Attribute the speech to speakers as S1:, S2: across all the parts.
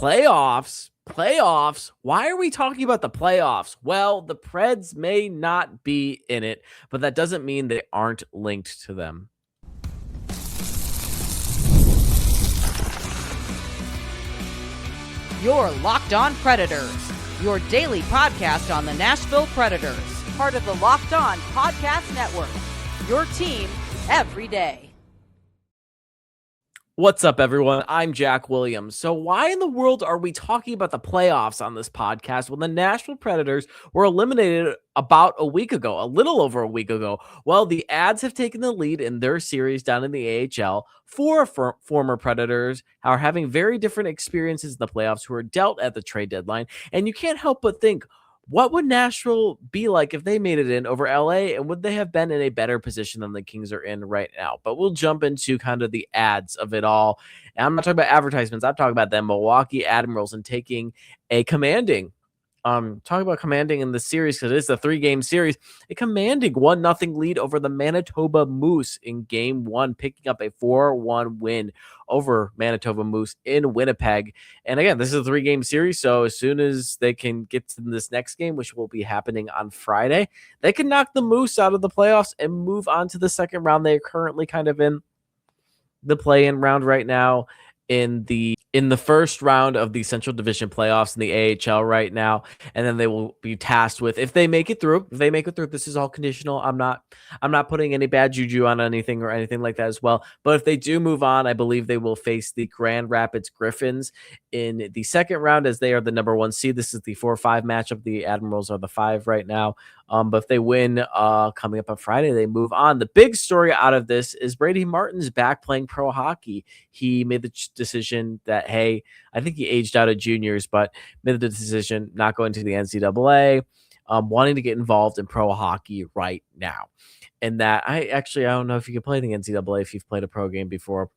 S1: Playoffs. Why are we talking about the playoffs? Well, the Preds may not be in it, but that doesn't mean they aren't linked to them.
S2: You're Locked On Predators, your daily podcast on the Nashville Predators, part of the Locked On Podcast Network, your team every day.
S1: What's up, everyone? I'm Jack Williams. So why in the world are we talking about the playoffs on this podcast when the Nashville Predators were eliminated about a week ago, a little over a week ago? Well, the Ads have taken the lead in their series down in the AHL. Four former Predators are having very different experiences in the playoffs who were dealt at the trade deadline. And you can't help but think, what would Nashville be like if they made it in over LA, and would they have been in a better position than the Kings are in right now? But we'll jump into kind of the ads of it all. And I'm not talking about advertisements. I'm talking about the Milwaukee Admirals and taking a commanding talking about commanding in the series, because it's a 3-game series, a commanding 1-0 lead over the Manitoba Moose in game 1, picking up a 4-1 win over Manitoba Moose in Winnipeg. And again, this is a 3-game series, so as soon as they can get to this next game, which will be happening on Friday, they can knock the Moose out of the playoffs and move on to the second round. They are currently kind of in the play-in round right now, in the first round of the Central Division playoffs in the AHL right now, and then they will be tasked with, if they make it through, this is all conditional. I'm not putting any bad juju on anything or anything like that as well. But if they do move on, I believe they will face the Grand Rapids Griffins in the second round, as they are the number 1 seed. This is the 4-5 matchup. The Admirals are the 5 right now. But if they win coming up on Friday, they move on. The big story out of this is Brady Martin's back playing pro hockey. He made the decision that, hey, I think he aged out of juniors, but made the decision not going to the NCAA, wanting to get involved in pro hockey right now. And that I don't know if you can play the NCAA if you've played a pro game before.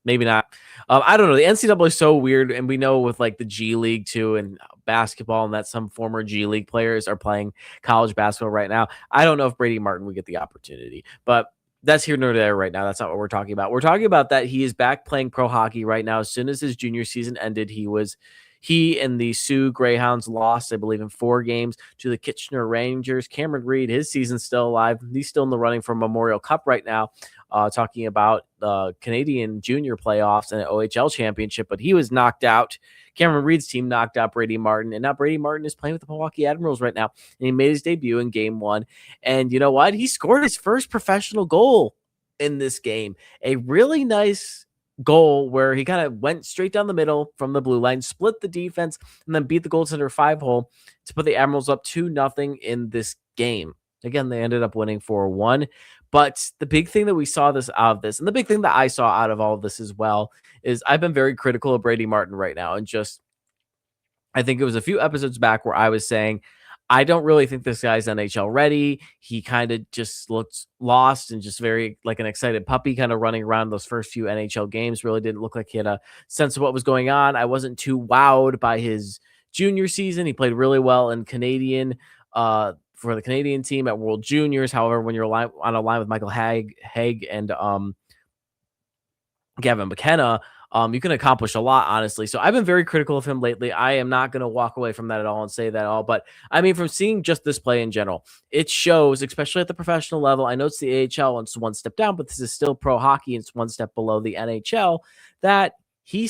S1: Maybe not. I don't know. The NCAA is so weird, and we know with like the G League too, and basketball, and that some former G League players are playing college basketball right now. I don't know if Brady Martin would get the opportunity, but that's here nor there right now. That's not what we're talking about. We're talking about that he is back playing pro hockey right now. As soon as his junior season ended, he and the Sioux Greyhounds lost, I believe, in 4 games to the Kitchener Rangers. Cameron Reed, his season's still alive. He's still in the running for Memorial Cup right now, talking about the Canadian junior playoffs and an OHL championship, but he was knocked out. Cameron Reed's team knocked out Brady Martin, and now Brady Martin is playing with the Milwaukee Admirals right now, and he made his debut in game 1. And you know what? He scored his first professional goal in this game. A really nice goal where he kind of went straight down the middle from the blue line, split the defense, and then beat the goaltender 5-hole to put the Admirals up 2-0 in this game. Again, they ended up winning 4-1. But the big thing that we saw out of this, and the big thing that I saw out of all of this as well, is I've been very critical of Brady Martin right now. And I think it was a few episodes back where I was saying, I don't really think this guy's NHL ready. He kind of just looked lost and just very like an excited puppy kind of running around those first few NHL games. Really didn't look like he had a sense of what was going on. I wasn't too wowed by his junior season. He played really well in Canadian for the Canadian team at World Juniors. However, when you're on a line with Michael Haig and Gavin McKenna, you can accomplish a lot, honestly. So I've been very critical of him lately. I am not going to walk away from that at all and say that at all. But I mean, from seeing just this play in general, it shows, especially at the professional level. I know it's the AHL and it's one step down, but this is still pro hockey. And it's one step below the NHL, that he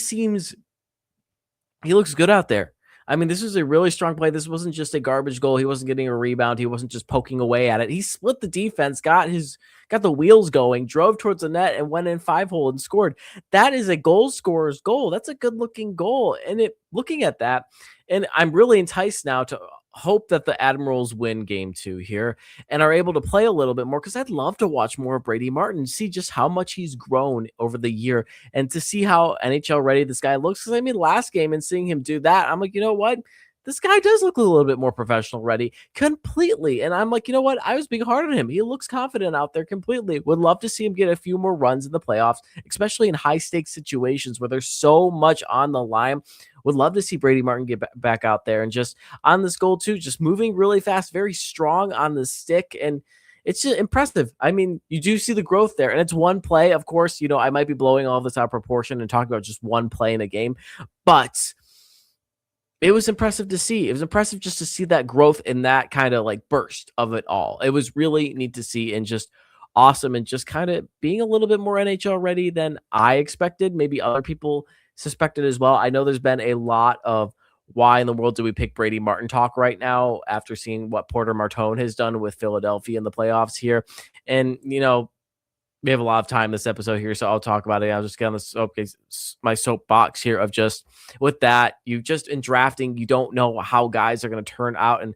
S1: looks good out there. I mean, this was a really strong play. This wasn't just a garbage goal. He wasn't getting a rebound. He wasn't just poking away at it. He split the defense, got the wheels going, drove towards the net, and went in 5-hole and scored. That is a goal scorer's goal. That's a good-looking goal. And looking at that, and I'm really enticed now to hope that the Admirals win game 2 here and are able to play a little bit more, because I'd love to watch more of Brady Martin, see just how much he's grown over the year, and to see how NHL ready this guy looks. Because I mean, last game and seeing him do that, I'm like, you know what? This guy does look a little bit more professional ready completely. And I'm like, you know what? I was being hard on him. He looks confident out there completely. Would love to see him get a few more runs in the playoffs, especially in high stakes situations where there's so much on the line. Would love to see Brady Martin get back out there and just on this goal too, just moving really fast, very strong on the stick. And it's just impressive. I mean, you do see the growth there, and it's one play. Of course, I might be blowing all this out of proportion and talking about just one play in a game, but it was impressive to see. It was impressive just to see that growth in that kind of like burst of it all. It was really neat to see and just awesome and just kind of being a little bit more NHL ready than I expected. Maybe other people suspected as well. I know there's been a lot of why in the world do we pick Brady Martin talk right now after seeing what Porter Martone has done with Philadelphia in the playoffs here. And, we have a lot of time this episode here, so I'll talk about it. I'll just get on my soapbox here of just with that, you just in drafting, you don't know how guys are going to turn out and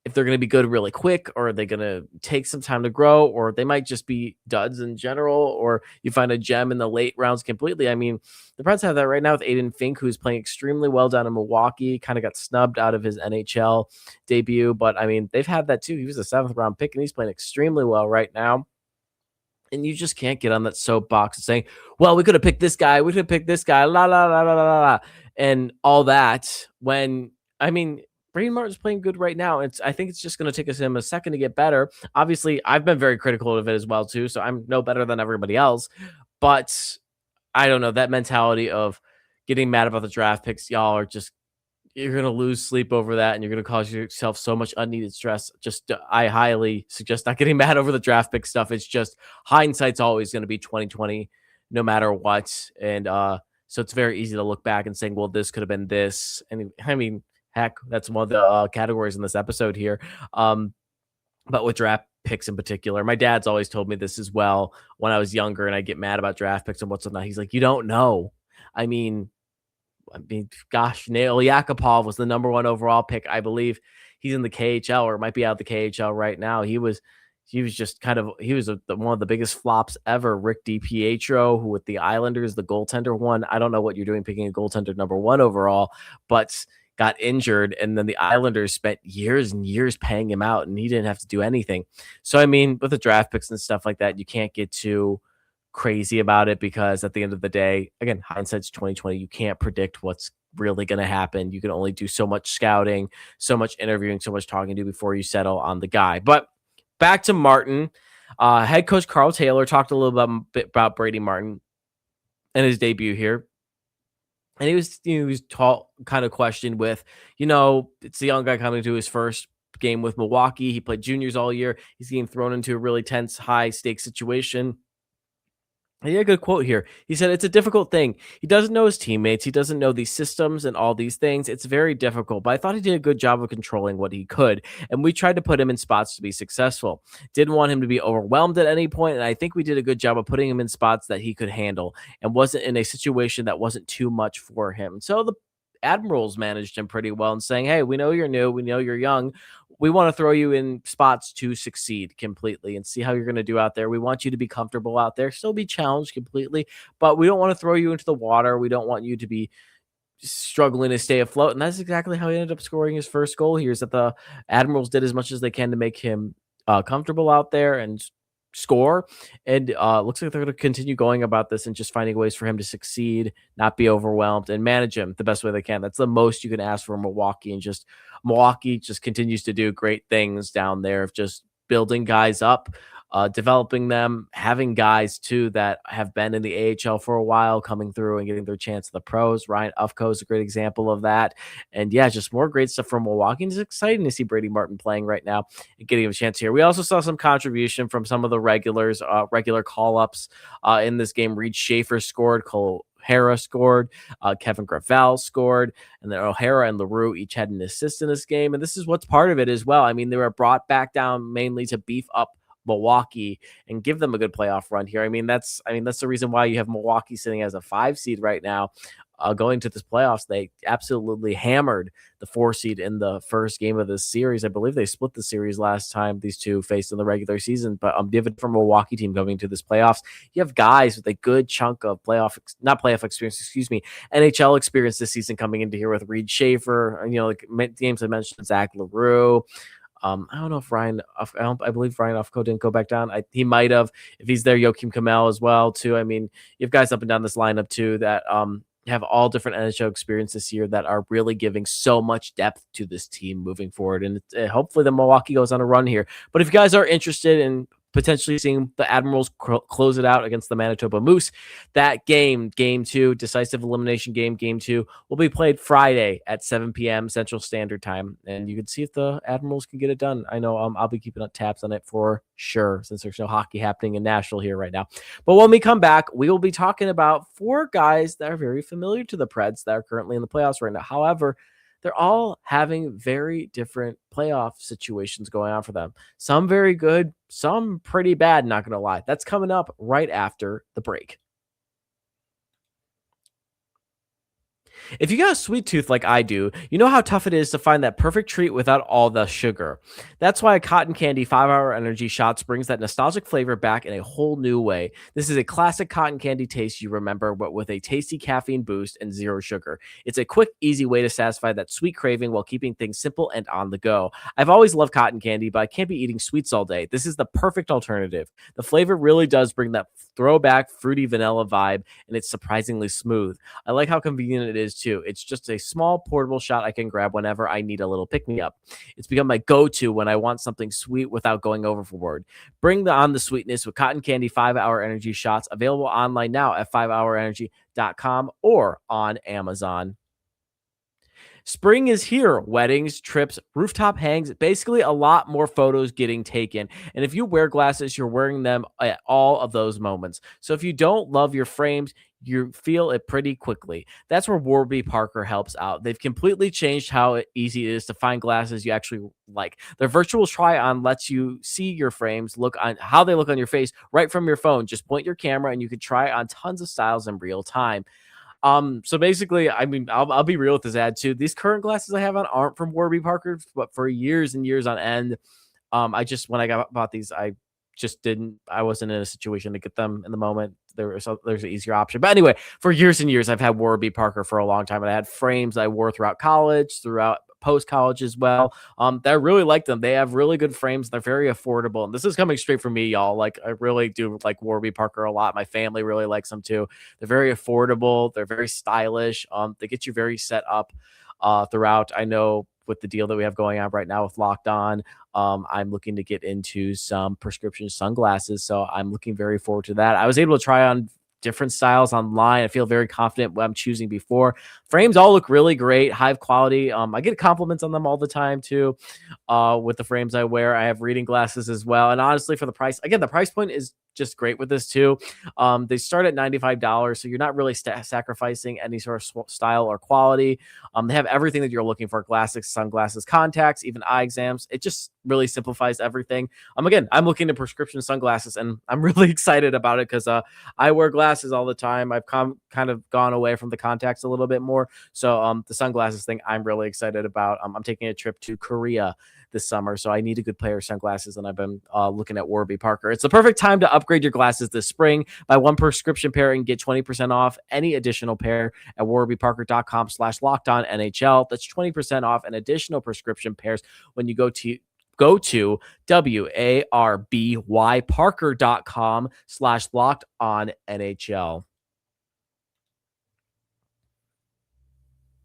S1: if they're going to be good really quick, or are they going to take some time to grow, or they might just be duds in general, or you find a gem in the late rounds completely. I mean, the Preds have that right now with Aiden Fink, who's playing extremely well down in Milwaukee, kind of got snubbed out of his NHL debut, but I mean, they've had that too. He was a 7th round pick and he's playing extremely well right now. And you just can't get on that soapbox and saying, well, we could have picked this guy. We could have picked this guy, la, la, la, la, la, la, and all that. When, I mean, Brady Martin's playing good right now. I think it's just going to take him a second to get better. Obviously, I've been very critical of it as well, too. So I'm no better than everybody else. But I don't know, that mentality of getting mad about the draft picks, y'all are just, you're going to lose sleep over that, and you're going to cause yourself so much unneeded stress. Just, I highly suggest not getting mad over the draft pick stuff. It's just hindsight's always going to be 2020 no matter what. And so it's very easy to look back and saying, well, this could have been this. And I mean, heck, that's one of the categories in this episode here. But with draft picks in particular, my dad's always told me this as well when I was younger and I get mad about draft picks and what's not. He's like, you don't know. I mean, gosh, Nail Yakupov was the number 1 overall pick. I believe he's in the KHL or might be out of the KHL right now. He was just kind of, one of the biggest flops ever. Rick DiPietro, who with the Islanders, the goaltender one. I don't know what you're doing picking a goaltender number 1 overall, but got injured. And then the Islanders spent years and years paying him out and he didn't have to do anything. So, I mean, with the draft picks and stuff like that, you can't get too crazy about it because at the end of the day, again, hindsight's 2020. You can't predict what's really going to happen. You can only do so much scouting, so much interviewing, so much talking to before you settle on the guy. But back to Martin, head coach Carl Taylor talked a little bit about Brady Martin and his debut here. And he was kind of questioned with, it's a young guy coming to his first game with Milwaukee. He played juniors all year. He's getting thrown into a really tense, high stakes situation. He had a good quote here. He said, it's a difficult thing. He doesn't know his teammates. He doesn't know these systems and all these things. It's very difficult, but I thought he did a good job of controlling what he could. And we tried to put him in spots to be successful. Didn't want him to be overwhelmed at any point. And I think we did a good job of putting him in spots that he could handle and wasn't in a situation that wasn't too much for him. So the Admirals managed him pretty well and saying, hey, we know you're new. We know you're young. We want to throw you in spots to succeed completely and see how you're going to do out there. We want you to be comfortable out there, still be challenged completely, but we don't want to throw you into the water. We don't want you to be struggling to stay afloat. And that's exactly how he ended up scoring his first goal here, is that the Admirals did as much as they can to make him comfortable out there and score. And looks like they're going to continue going about this and just finding ways for him to succeed, not be overwhelmed, and manage him the best way they can. That's the most you can ask for Milwaukee. And just Milwaukee just continues to do great things down there of just building guys up, developing them, having guys too that have been in the AHL for a while coming through and getting their chance at the pros. Ryan Ufko is a great example of that. And yeah, just more great stuff from Milwaukee. And it's exciting to see Brady Martin playing right now and getting him a chance here. We also saw some contribution from some of the regulars, regular call-ups in this game. Reed Schaefer scored, Cole O'Hara scored, Kevin Gravel scored, and then O'Hara and LaRue each had an assist in this game. And this is what's part of it as well. I mean, they were brought back down mainly to beef up Milwaukee and give them a good playoff run here. I mean, that's the reason why you have Milwaukee sitting as a 5 seed right now. Going to this playoffs, they absolutely hammered the 4 seed in the first game of this series. I believe they split the series last time these two faced in the regular season, but I'm given from a Milwaukee team going to this playoffs. You have guys with a good chunk of NHL experience this season coming into here with Reed Schaefer, like names I mentioned, Zach LaRue. I don't know if I believe Ryan Ufko didn't go back down. He might have. If he's there, Joakim Kamel as well, too. I mean, you have guys up and down this lineup, too, that have all different NHL experience this year that are really giving so much depth to this team moving forward. And hopefully the Milwaukee goes on a run here. But if you guys are interested in potentially seeing the Admirals close it out against the Manitoba Moose, that game 2, decisive elimination game 2, will be played Friday at 7 p.m. Central Standard Time. And you can see if the Admirals can get it done. I know I'll be keeping up tabs on it for sure, since there's no hockey happening in Nashville here right now. But when we come back, we will be talking about 4 guys that are very familiar to the Preds that are currently in the playoffs right now. However, they're all having very different playoff situations going on for them. Some very good, some pretty bad, not going to lie. That's coming up right after the break. If you got a sweet tooth like I do, you know how tough it is to find that perfect treat without all the sugar. That's why a cotton candy 5-hour energy shots brings that nostalgic flavor back in a whole new way. This is a classic cotton candy taste you remember, but with a tasty caffeine boost and zero sugar. It's a quick, easy way to satisfy that sweet craving while keeping things simple and on the go. I've always loved cotton candy, but I can't be eating sweets all day. This is the perfect alternative. The flavor really does bring that throwback fruity vanilla vibe, and it's surprisingly smooth. I like how convenient it is too. It's just a small portable shot I can grab whenever I need a little pick-me-up. It's become my go-to when I want something sweet without going overboard. Bring on the sweetness with cotton candy 5-hour energy shots, available online now at 5hourenergy.com or on Amazon. Spring is here. Weddings, trips, rooftop hangs, basically a lot more photos getting taken. And if you wear glasses, you're wearing them at all of those moments. So if you don't love your frames, you feel it pretty quickly. That's where Warby Parker helps out. They've completely changed how easy it is to find glasses you actually like. Their virtual try-on lets you see your frames, look on how they look on your face right from your phone. Just point your camera and you can try on tons of styles in real time. So basically, I mean, I'll be real with this ad too. These current glasses I have on aren't from Warby Parker, but for years and years on end, when I bought these, I wasn't in a situation to get them in the moment. There's an easier option. But anyway, for years and years, I've had Warby Parker for a long time, and I had frames I wore throughout college, throughout post-college as well. That I really like them. They have really good frames. They're very affordable. And this is coming straight from me, y'all. Like, I really do like Warby Parker a lot. My family really likes them too. They're very affordable. They're very stylish. They get you very set up throughout. I know with the deal that we have going on right now with Locked On, I'm looking to get into some prescription sunglasses. So I'm looking very forward to that. I was able to try on different styles online. I feel very confident what I'm choosing before. Frames all look really great, high quality. I get compliments on them all the time too. With the frames I wear, I have reading glasses as well. And honestly, for the price, again, the price point is just great with this too. They start at $95, so you're not really sacrificing any sort of style or quality. They have everything that you're looking for: glasses, sunglasses, contacts, even eye exams. It just really simplifies everything. Again, I'm looking at prescription sunglasses, and I'm really excited about it because I wear glasses all the time. I've kind of gone away from the contacts a little bit more. So the sunglasses thing, I'm really excited about. I'm taking a trip to Korea this summer, so I need a good pair of sunglasses, and I've been looking at Warby Parker. It's the perfect time to upgrade your glasses this spring. Buy one prescription pair and get 20% off any additional pair at warbyparker.com/lockedonnhl. That's 20% off an additional prescription pairs when you go to warbyparker.com/lockedonnhl.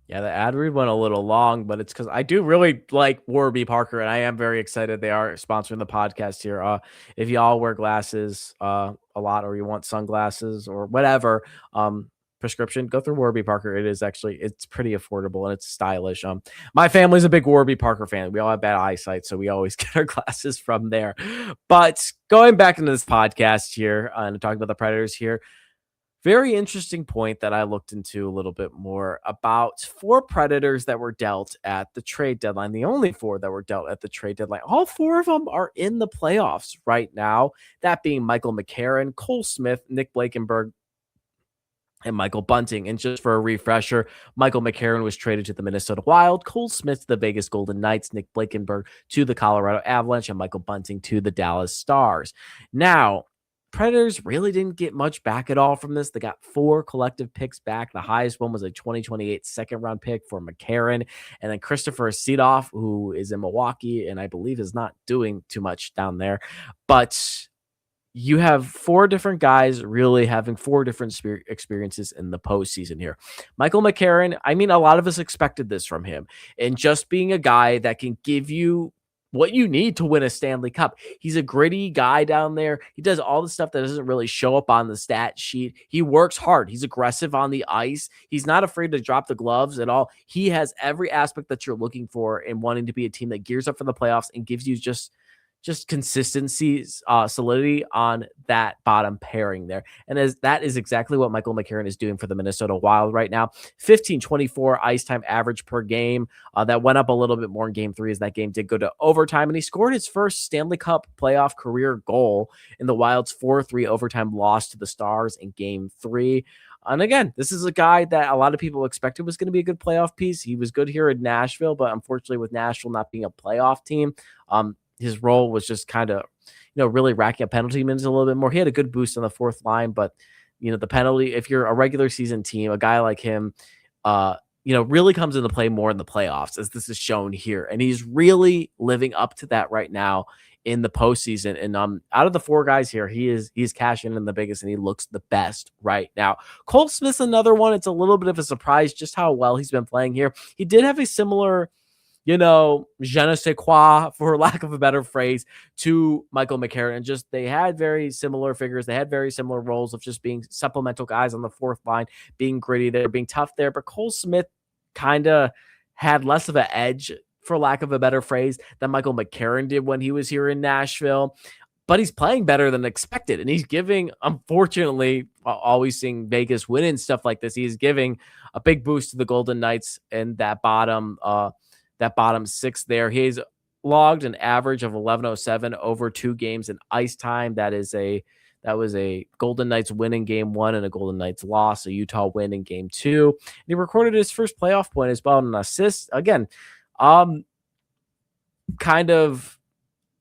S1: Yeah, the ad read went a little long, but it's because I do really like Warby Parker, and I am very excited they are sponsoring the podcast here. If y'all wear glasses a lot, or you want sunglasses or whatever, prescription, go through Warby Parker. It's pretty affordable and it's stylish. My family's a big Warby Parker fan. We all have bad eyesight, so we always get our glasses from there. But going back into this podcast here and talking about the Predators here, very interesting point that I looked into a little bit more about 4 Predators that were dealt at the trade deadline. The only 4 that were dealt at the trade deadline. All 4 of them are in the playoffs right now. That being Michael McCarron, Cole Smith, Nick Blankenburg, and Michael Bunting. And just for a refresher, Michael McCarron was traded to the Minnesota Wild, Cole Smith to the Vegas Golden Knights, Nick Blankenburg to the Colorado Avalanche, and Michael Bunting to the Dallas Stars. Now, Predators really didn't get much back at all from this. They got 4 collective picks back. The highest one was a 2028 second-round pick for McCarron. And then Christopher Seedoff, who is in Milwaukee and I believe is not doing too much down there. But you have four different guys really having four different experiences in the postseason here. Michael McCarron, I mean, a lot of us expected this from him, and just being a guy that can give you what you need to win a Stanley Cup. He's a gritty guy down there. He does all the stuff that doesn't really show up on the stat sheet. He works hard. He's aggressive on the ice. He's not afraid to drop the gloves at all. He has every aspect that you're looking for in wanting to be a team that gears up for the playoffs and gives you just consistency, solidity on that bottom pairing there. And as that is exactly what Michael McCarron is doing for the Minnesota Wild right now. 15-24 ice time average per game. That went up a little bit more in game 3 as that game did go to overtime. And he scored his first Stanley Cup playoff career goal in the Wild's 4-3 overtime loss to the Stars in game 3. And again, this is a guy that a lot of people expected was going to be a good playoff piece. He was good here in Nashville, but unfortunately with Nashville not being a playoff team, his role was just kind of, really racking up penalty minutes a little bit more. He had a good boost on the fourth line, but, the penalty, if you're a regular season team, a guy like him, really comes into play more in the playoffs, as this is shown here. And he's really living up to that right now in the postseason. And out of the four guys here, he's cashing in the biggest, and he looks the best right now. Cole Smith's another one. It's a little bit of a surprise just how well he's been playing here. He did have a similar, je ne sais quoi, for lack of a better phrase, to Michael McCarron. And just they had very similar figures. They had very similar roles of just being supplemental guys on the fourth line, being gritty there, being tough there. But Cole Smith kind of had less of an edge, for lack of a better phrase, than Michael McCarron did when he was here in Nashville. But he's playing better than expected. And he's giving, unfortunately, always seeing Vegas win and stuff like this, he's giving a big boost to the Golden Knights in that bottom six there. He's logged an average of 11:07 over 2 games in ice time. That was a Golden Knights win in game 1 and a Golden Knights loss, a Utah win in game 2. And he recorded his first playoff point as well, an assist. Again, kind of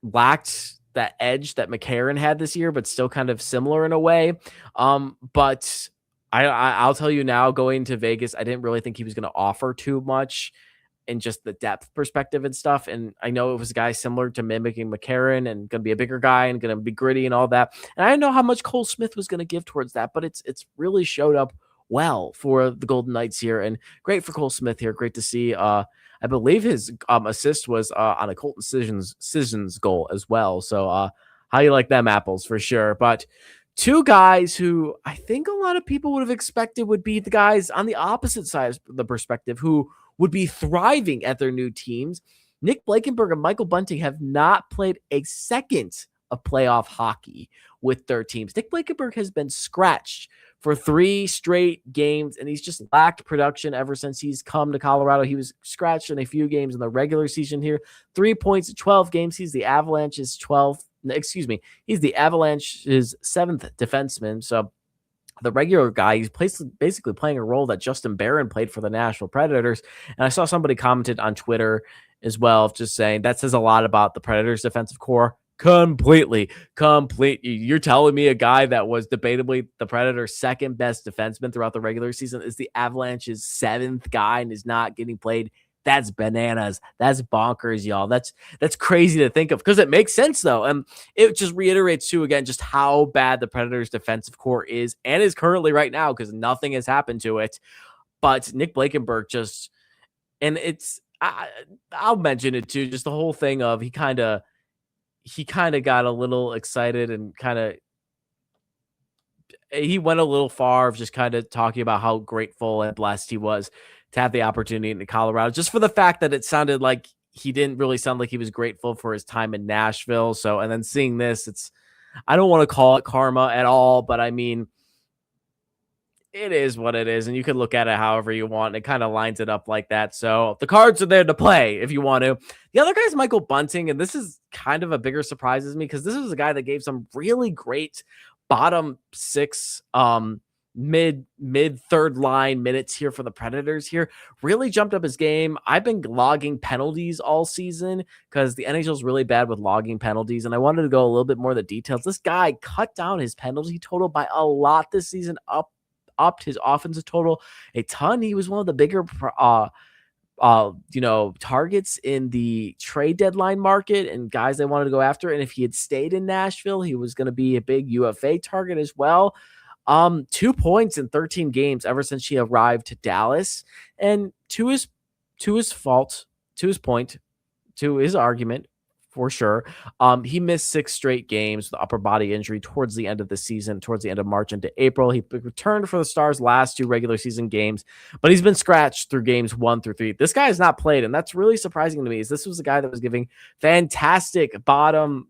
S1: lacked that edge that McCarron had this year, but still kind of similar in a way. But I'll tell you now, going to Vegas, I didn't really think he was going to offer too much in just the depth perspective and stuff. And I know it was a guy similar to mimicking McCarron and going to be a bigger guy and going to be gritty and all that. And I didn't know how much Cole Smith was going to give towards that, but it's really showed up well for the Golden Knights here, and great for Cole Smith here. Great to see. I believe his assist was on a Colton Sissons goal as well. So how you like them apples for sure. But two guys who I think a lot of people would have expected would be the guys on the opposite side of the perspective who would be thriving at their new teams. Nick Blankenburg and Michael Bunting have not played a second of playoff hockey with their teams. Nick Blankenburg has been scratched for 3 straight games, and he's just lacked production ever since he's come to Colorado. He was scratched in a few games in the regular season here. 3 points in 12 games. He's the Avalanche's 7th defenseman. So the regular guy, he's basically playing a role that Justin Barron played for the Nashville Predators. And I saw somebody commented on Twitter as well, just saying that says a lot about the Predators defensive core. Complete. You're telling me a guy that was debatably the Predators' second best defenseman throughout the regular season is the Avalanche's 7th guy and is not getting played? That's bananas. That's bonkers, y'all. That's crazy to think of, because it makes sense though. And it just reiterates too, again, just how bad the Predators' defensive core is and is currently right now, because nothing has happened to it. But Nick Blankenburg I'll mention it too, just the whole thing of he kind of got a little excited and he went a little far of just kind of talking about how grateful and blessed he was to have the opportunity in Colorado, just for the fact that it sounded like he didn't really sound like he was grateful for his time in Nashville. So, and then seeing this, I don't want to call it karma at all, but I mean, it is what it is, and you can look at it however you want. It kind of lines it up like that. So the cards are there to play if you want to. The other guy is Michael Bunting, and this is kind of a bigger surprise to me, because this is a guy that gave some really great bottom 6, mid third line minutes here for the Predators here. Really jumped up his game. I've been logging penalties all season because the NHL is really bad with logging penalties, and I wanted to go a little bit more of the details. This guy cut down his penalty total by a lot this season, upped his offensive total a ton. He was one of the bigger targets in the trade deadline market and guys they wanted to go after. And if he had stayed in Nashville, he was going to be a big UFA target as well. 2 points in 13 games ever since he arrived to Dallas. And to his fault, to his point, to his argument, for sure. He missed 6 straight games with upper body injury towards the end of the season, towards the end of March into April. He returned for the Stars' last 2 regular season games, but he's been scratched through games 1 through 3. This guy has not played, and that's really surprising to me. Is this was a guy that was giving fantastic bottom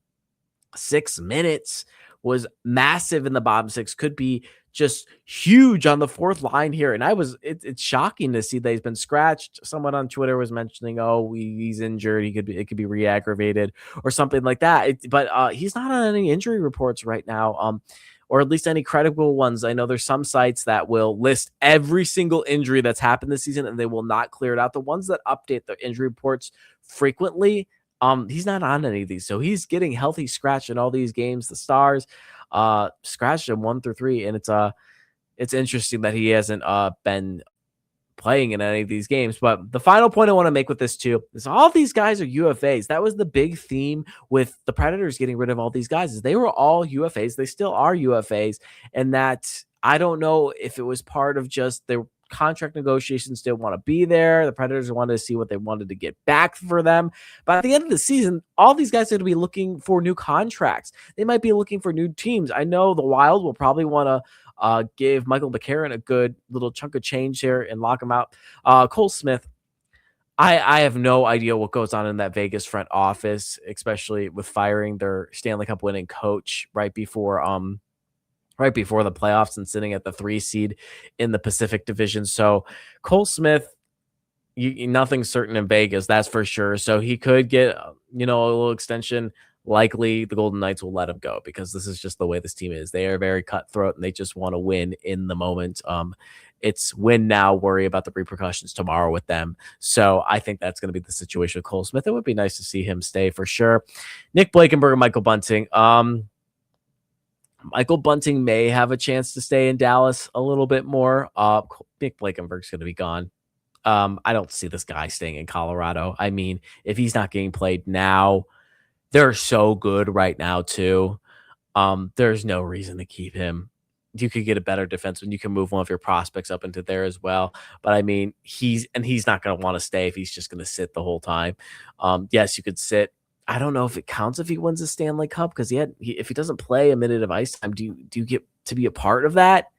S1: 6 minutes, was massive in the bottom 6, could be just huge on the 4th line here. And it's shocking to see that he's been scratched. Someone on Twitter was mentioning, he's injured. It could be re-aggravated or something like that. But he's not on any injury reports right now. Or at least any credible ones. I know there's some sites that will list every single injury that's happened this season and they will not clear it out. The ones that update the injury reports frequently, he's not on any of these. So he's getting healthy scratch in all these games. The Stars scratched him 1 through 3, and it's interesting that he hasn't been playing in any of these games. But the final point I want to make with this too is all these guys are UFAs. That was the big theme with the Predators getting rid of all these guys, is they were all UFAs. They still are UFAs. And that, I don't know if it was part of just their contract negotiations didn't want to be there. The Predators wanted to see what they wanted to get back for them. But at the end of the season, all these guys are going to be looking for new contracts. They might be looking for new teams. I know the Wild will probably want to give Michael McCarron a good little chunk of change here and lock him out. Cole Smith, I have no idea what goes on in that Vegas front office, especially with firing their Stanley Cup winning coach right before the playoffs and sitting at the 3 seed in the Pacific Division. So Cole Smith, nothing's certain in Vegas, that's for sure. So he could get, a little extension. Likely the Golden Knights will let him go because this is just the way this team is. They are very cutthroat and they just want to win in the moment. It's win now, worry about the repercussions tomorrow with them. So I think that's going to be the situation with Cole Smith. It would be nice to see him stay for sure. Nick Blankenburg and Michael Bunting. Michael Bunting may have a chance to stay in Dallas a little bit more. Nick Blankenburg's going to be gone. I don't see this guy staying in Colorado. I mean, if he's not getting played now, they're so good right now too. There's no reason to keep him. You could get a better defenseman. You can move one of your prospects up into there as well. But I mean, he's not going to want to stay if he's just going to sit the whole time. Yes, you could sit. I don't know if it counts if he wins the Stanley Cup because if he doesn't play a minute of ice time, do you get to be a part of that?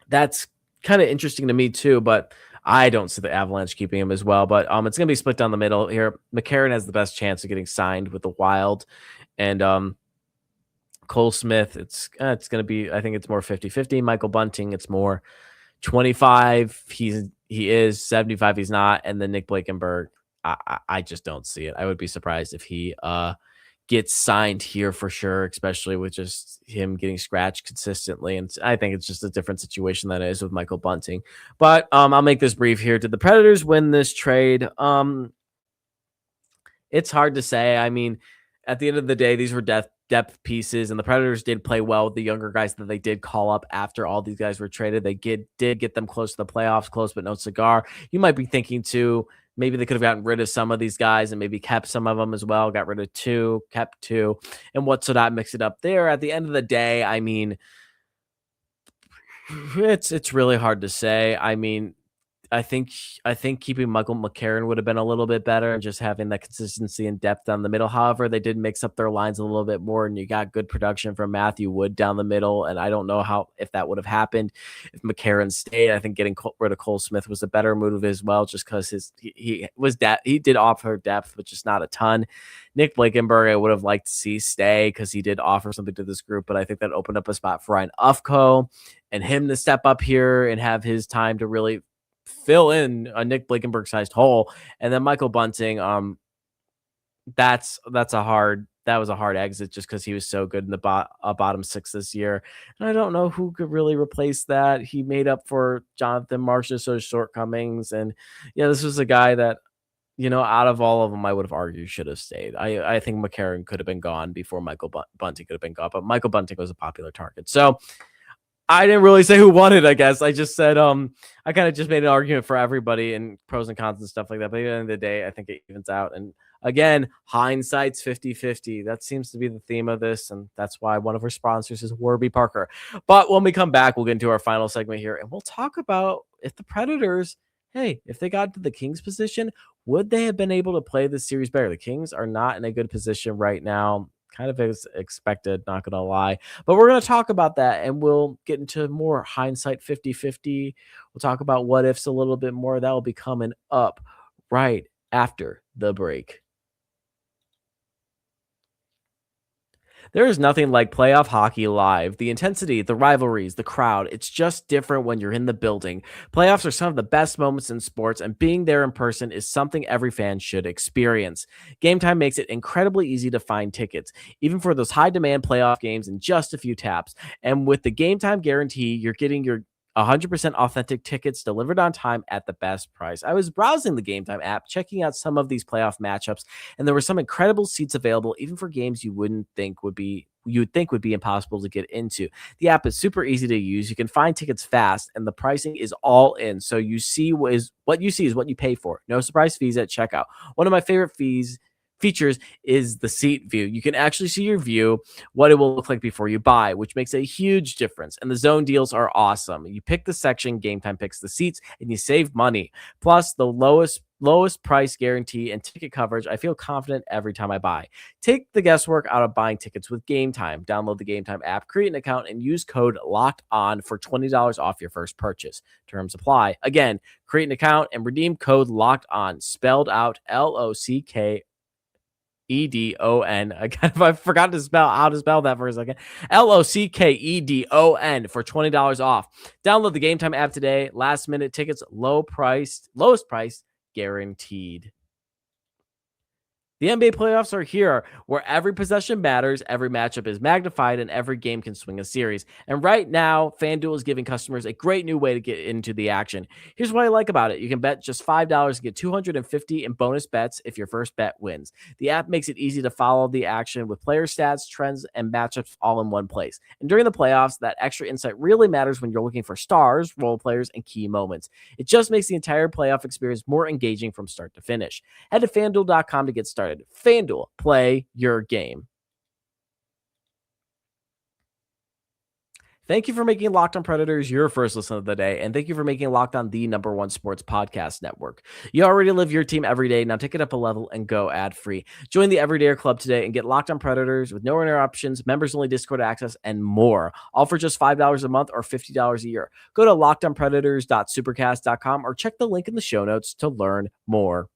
S1: That's kind of interesting to me too, but I don't see the Avalanche keeping him as well. But it's going to be split down the middle here. McCarron has the best chance of getting signed with the Wild, and Cole Smith, it's going to be, I think it's more 50-50. Michael Bunting, it's more 25. He is 75. He's not, and then Nick Blankenburg. I just don't see it. I would be surprised if he gets signed here for sure, especially with just him getting scratched consistently. And I think it's just a different situation than it is with Michael Bunting. But I'll make this brief here. Did the Predators win this trade? It's hard to say. I mean, at the end of the day, these were depth pieces, and the Predators did play well with the younger guys that they did call up after all these guys were traded. They did get them close to the playoffs, close but no cigar. You might be thinking too, maybe they could have gotten rid of some of these guys and maybe kept some of them as well. Got rid of 2, kept 2, and what so that mix it up there. At the end of the day, I mean, it's really hard to say. I mean, I think keeping Michael McCarron would have been a little bit better and just having that consistency and depth down the middle. However, they did mix up their lines a little bit more, and you got good production from Matthew Wood down the middle. And I don't know if that would have happened if McCarron stayed. I think getting rid of Cole Smith was a better move as well, just because he did offer depth, but just not a ton. Nick Blankenburg, I would have liked to see stay because he did offer something to this group, but I think that opened up a spot for Ryan Ufko and him to step up here and have his time to really fill in a Nick Blankenburg sized hole. And then Michael Bunting, that was a hard exit just because he was so good in the bottom 6 this year. And I don't know who could really replace that. He made up for Jonathan Marchessault's shortcomings. And yeah, this was a guy that, out of all of them, I would have argued should have stayed. I think McCarron could have been gone before Michael Bunting could have been gone, but Michael Bunting was a popular target. So I didn't really say who won it, I guess. I just said, I kind of just made an argument for everybody and pros and cons and stuff like that. But at the end of the day, I think it evens out. And again, hindsight's 50-50. That seems to be the theme of this. And that's why one of our sponsors is Warby Parker. But when we come back, we'll get into our final segment here and we'll talk about if the Predators, hey, if they got to the Kings position, would they have been able to play this series better? The Kings are not in a good position right now. Kind of as expected, not going to lie. But we're going to talk about that and we'll get into more hindsight 50-50. We'll talk about what ifs a little bit more. That will be coming up right after the break. There is nothing like playoff hockey live. The intensity, the rivalries, the crowd, it's just different when you're in the building. Playoffs are some of the best moments in sports, and being there in person is something every fan should experience. Gametime makes it incredibly easy to find tickets, even for those high demand playoff games in just a few taps. And with the Gametime guarantee, you're getting your 100% authentic tickets delivered on time at the best price. I was browsing the Gametime app, checking out some of these playoff matchups, and there were some incredible seats available, even for games you would think would be impossible to get into. The app is super easy to use. You can find tickets fast, and the pricing is all in. So what you see is what you pay for. No surprise fees at checkout. One of my favorite features is the seat view. You can actually see your view, what it will look like before you buy, which makes a huge difference. And the zone deals are awesome. You pick the section, Gametime picks the seats, and you save money. Plus, the lowest price guarantee and ticket coverage. I feel confident every time I buy. Take the guesswork out of buying tickets with Gametime. Download the Gametime app, create an account, and use code LOCKED ON for $20 off your first purchase. Terms apply. Again, create an account and redeem code LOCKED ON, spelled out LOCKEDON. Again, I forgot how to spell that for a second. LOCKEDON for $20 off. Download the Gametime app today. Last minute tickets, lowest price guaranteed. The NBA playoffs are here, where every possession matters, every matchup is magnified, and every game can swing a series. And right now, FanDuel is giving customers a great new way to get into the action. Here's what I like about it. You can bet just $5 and get $250 in bonus bets if your first bet wins. The app makes it easy to follow the action with player stats, trends, and matchups all in one place. And during the playoffs, that extra insight really matters when you're looking for stars, role players, and key moments. It just makes the entire playoff experience more engaging from start to finish. Head to FanDuel.com to get started. FanDuel, play your game. Thank you for making Locked On Predators your first listen of the day, and thank you for making Locked On the #1 sports podcast network. You already live your team every day. Now take it up a level and go ad-free. Join the Everydayer Club today and get Locked On Predators with no interruptions, members-only Discord access, and more. All for just $5 a month or $50 a year. Go to lockedonpredators.supercast.com or check the link in the show notes to learn more.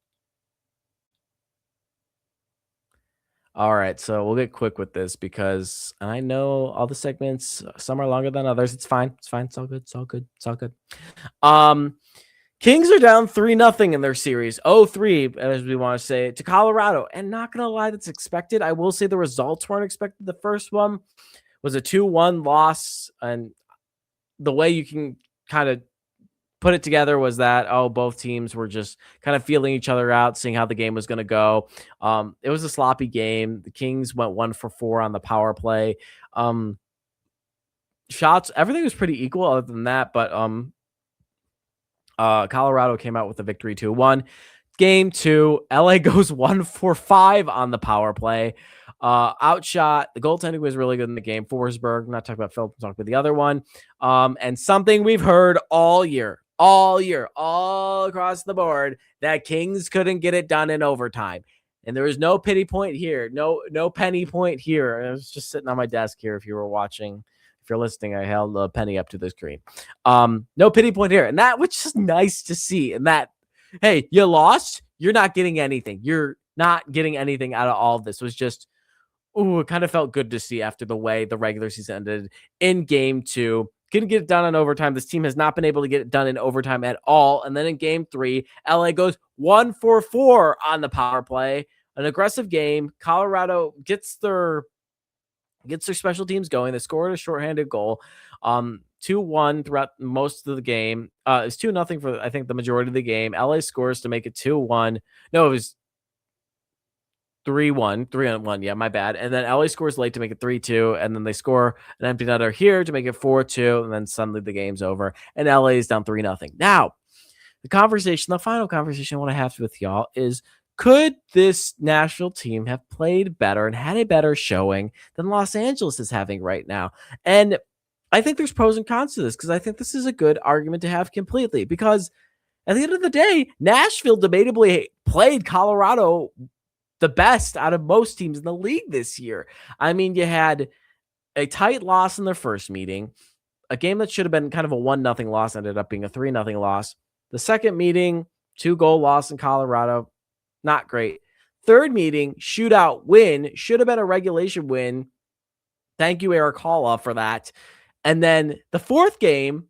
S1: All right, so we'll get quick with this because I know all the segments, some are longer than others. It's fine. It's fine. It's all good. It's all good. It's all good. Um, Kings are down 3-0 in their series. 0-3, as we want to say, to Colorado. And not going to lie, that's expected. I will say the results weren't expected. The first one was a 2-1 loss. And the way you can kind of put it together was that, both teams were just kind of feeling each other out, seeing how the game was going to go. It was a sloppy game. The Kings went 1 for 4 on the power play. Shots, everything was pretty equal other than that, but Colorado came out with a victory 2-1. Game 2, LA goes 1 for 5 on the power play. Outshot. The goaltending was really good in the game. Forsberg, I'm not talking about Philip, I'm talking about the other one. And something we've heard all year, all across the board, that Kings couldn't get it done in overtime. And there was no pity point here. No penny point here. It was just sitting on my desk here. If you were watching, if you're listening, I held a penny up to the screen. No pity point here. And that was just nice to see. And that, hey, you lost. You're not getting anything. You're not getting anything out of all of this. It was just, it kind of felt good to see after the way the regular season ended in game 2. Couldn't get it done in overtime. This team has not been able to get it done in overtime at all. And then in game 3, LA goes 1 for 4 on the power play. An aggressive game. Colorado gets their special teams going. They scored a shorthanded goal. 2-1 throughout most of the game. It's 2-0 for, I think, the majority of the game. LA scores to make it 2-1. No, it was 3-1, 3-1. Yeah, my bad. And then LA scores late to make it 3-2. And then they score an empty netter here to make it 4-2. And then suddenly the game's over. And LA is down 3-0. Now, the final conversation I want to have with y'all is, could this Nashville team have played better and had a better showing than Los Angeles is having right now? And I think there's pros and cons to this, because I think this is a good argument to have completely, because at the end of the day, Nashville debatably played Colorado the best out of most teams in the league this year. I mean, you had a tight loss in their first meeting, a game that should have been kind of a 1-0 loss ended up being a 3-0 loss. The second meeting, 2-goal loss in Colorado, not great. Third meeting, shootout win, should have been a regulation win. Thank you, Eric Halla, for that. And then the fourth game,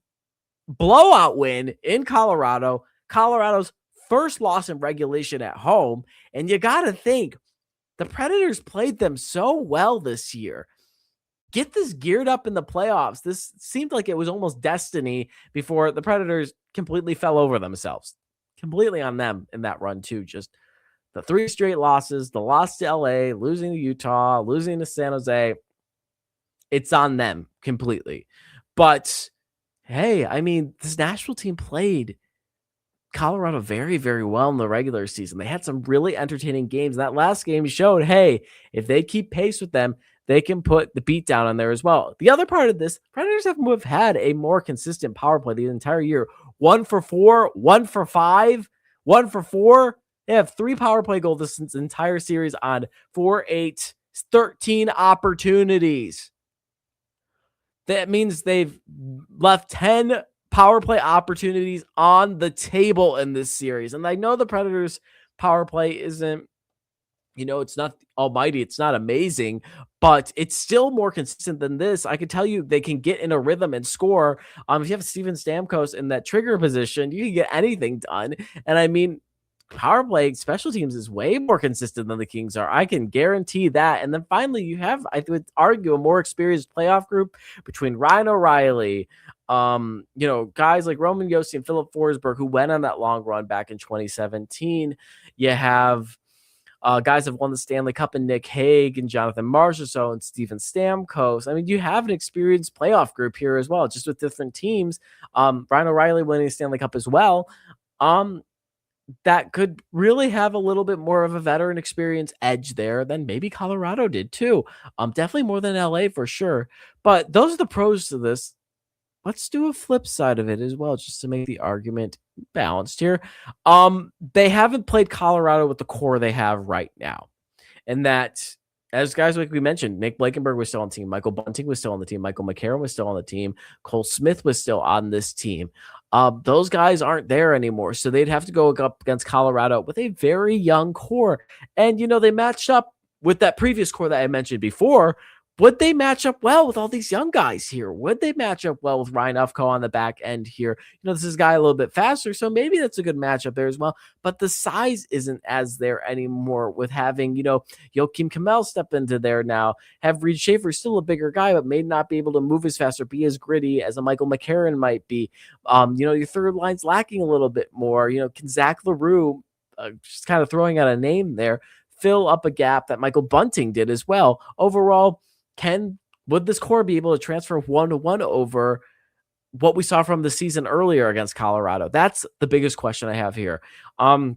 S1: blowout win in Colorado. Colorado's first loss in regulation at home. And you got to think, the Predators played them so well this year. Get this geared up in the playoffs. This seemed like it was almost destiny before the Predators completely fell over themselves. Completely on them in that run too. Just the 3 straight losses, the loss to LA, losing to Utah, losing to San Jose. It's on them completely. But hey, I mean, this Nashville team played Colorado very, very well in the regular season. They had some really entertaining games. That last game showed, hey, if they keep pace with them, they can put the beat down on there as well. The other part of this, Predators have had a more consistent power play the entire year. 1 for 4, 1 for 5, 1 for 4. They have 3 power play goals this entire series on 4, 8, 13 opportunities. That means they've left 10 power play opportunities on the table in this series. And I know the Predators' power play isn't, it's not almighty, it's not amazing, but it's still more consistent than this. I can tell you they can get in a rhythm and score. If you have Steven Stamkos in that trigger position, you can get anything done. And I mean, power play special teams is way more consistent than the Kings are. I can guarantee that. And then finally, you have, I would argue, a more experienced playoff group between Ryan O'Reilly, guys like Roman Josi and Philip Forsberg, who went on that long run back in 2017. You have guys have won the Stanley Cup and Nick Hague and Jonathan Marchessault and Steven Stamkos. I mean, you have an experienced playoff group here as well, just with different teams. Ryan O'Reilly winning the Stanley Cup as well. That could really have a little bit more of a veteran experience edge there than maybe Colorado did too. Definitely more than LA for sure. But those are the pros to this. Let's do a flip side of it as well, just to make the argument balanced here. They haven't played Colorado with the core they have right now. And that, as guys like we mentioned, Nick Blankenburg was still on the team. Michael Bunting was still on the team. Michael McCarron was still on the team. Cole Smith was still on this team. Those guys aren't there anymore. So they'd have to go up against Colorado with a very young core. And, they matched up with that previous core that I mentioned before. Would they match up well with all these young guys here? Would they match up well with Ryan Ufko on the back end here? This is a guy a little bit faster, so maybe that's a good matchup there as well. But the size isn't as there anymore with having, Joakim Kamel step into there now. Have Reed Schaefer, still a bigger guy, but may not be able to move as fast or be as gritty as a Michael McCarron might be. Your third line's lacking a little bit more. Can Zach LaRue, just kind of throwing out a name there, fill up a gap that Michael Bunting did as well. Overall, would this core be able to transfer 1-1 over what we saw from the season earlier against Colorado? That's the biggest question I have here. The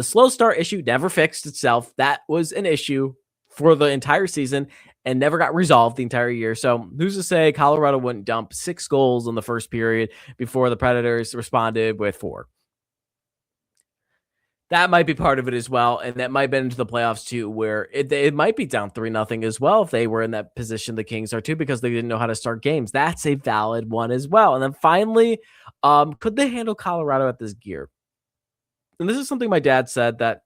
S1: slow start issue never fixed itself. That was an issue for the entire season and never got resolved the entire year. So who's to say Colorado wouldn't dump 6 goals in the first period before the Predators responded with 4? That might be part of it as well, and that might be into the playoffs too, where it might be down 3-0 as well if they were in that position the Kings are too, because they didn't know how to start games. That's a valid one as well. And then finally, could they handle Colorado at this gear? And this is something my dad said that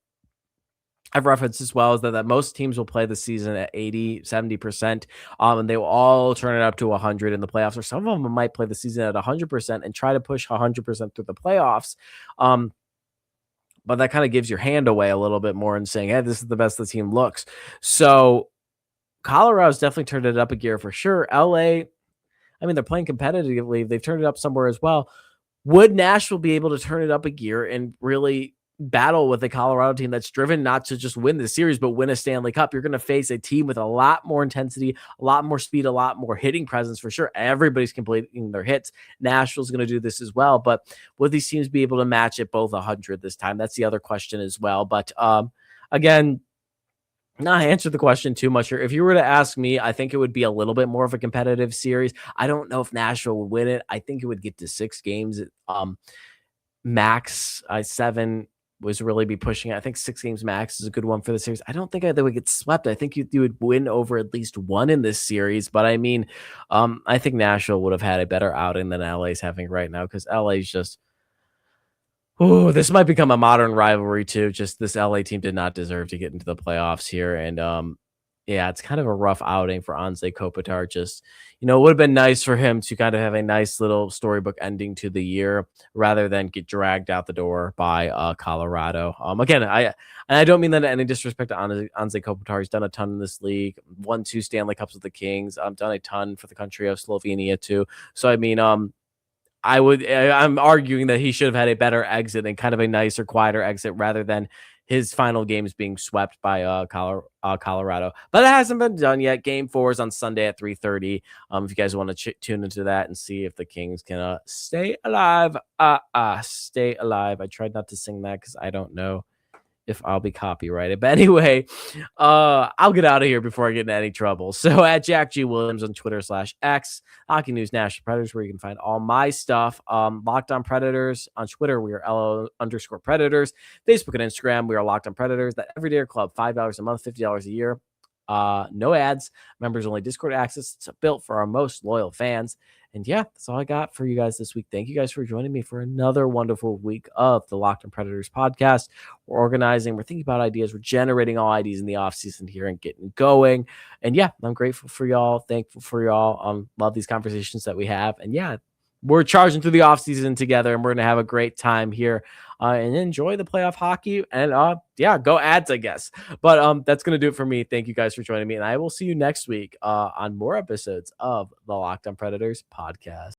S1: I've referenced as well, is that most teams will play the season at 80, 70%, and they will all turn it up to 100 in the playoffs, or some of them might play the season at 100% and try to push 100% through the playoffs. But that kind of gives your hand away a little bit more and saying, hey, this is the best the team looks. So Colorado's definitely turned it up a gear for sure. LA, they're playing competitively. They've turned it up somewhere as well. Would Nashville be able to turn it up a gear and really battle with a Colorado team that's driven not to just win the series, but win a Stanley Cup. You're going to face a team with a lot more intensity, a lot more speed, a lot more hitting presence for sure. Everybody's completing their hits. Nashville's going to do this as well, but will these teams be able to match it both 100 this time? That's the other question as well. But again, not answer the question too much here. If you were to ask me, I think it would be a little bit more of a competitive series. I don't know if Nashville would win it. I think it would get to 6 games. Max, 7 was really be pushing it. I think 6 games max is a good one for the series. I don't think they would get swept. I think you would win over at least one in this series. But I mean, I think Nashville would have had a better outing than LA's having right now, because LA's just, oh, this might become a modern rivalry too. Just this LA team did not deserve to get into the playoffs here. And yeah, it's kind of a rough outing for Anze Kopitar. Just, it would have been nice for him to kind of have a nice little storybook ending to the year rather than get dragged out the door by Colorado. Again, I don't mean that in any disrespect to Anze Kopitar. He's done a ton in this league, won 2 Stanley Cups with the Kings. Done a ton for the country of Slovenia too. So I mean, I'm arguing that he should have had a better exit and kind of a nicer, quieter exit rather than his final games being swept by Colorado. But that hasn't been done yet. Game 4 is on Sunday at 3:30. If you guys want to tune into that and see if the Kings can stay alive. Stay alive. I tried not to sing that because I don't know if I'll be copyrighted. But anyway, I'll get out of here before I get into any trouble. So at Jack G. Williams on Twitter /X, Hockey News Nashville Predators, where you can find all my stuff. Locked on Predators on Twitter, we are LO_Predators. Facebook and Instagram, we are Locked on Predators. That Everyday Club, $5 a month, $50 a year. No ads, members only Discord access. It's built for our most loyal fans. And yeah, that's all I got for you guys this week. Thank you guys for joining me for another wonderful week of the Locked on Predators podcast. We're organizing, we're thinking about ideas, we're generating all ideas in the offseason here and getting going. And yeah, I'm grateful for y'all, thankful for y'all. Love these conversations that we have. And yeah, we're charging through the offseason together, and we're going to have a great time here and enjoy the playoff hockey. And yeah, go ads, I guess. But that's going to do it for me. Thank you guys for joining me, and I will see you next week on more episodes of the Locked on Predators podcast.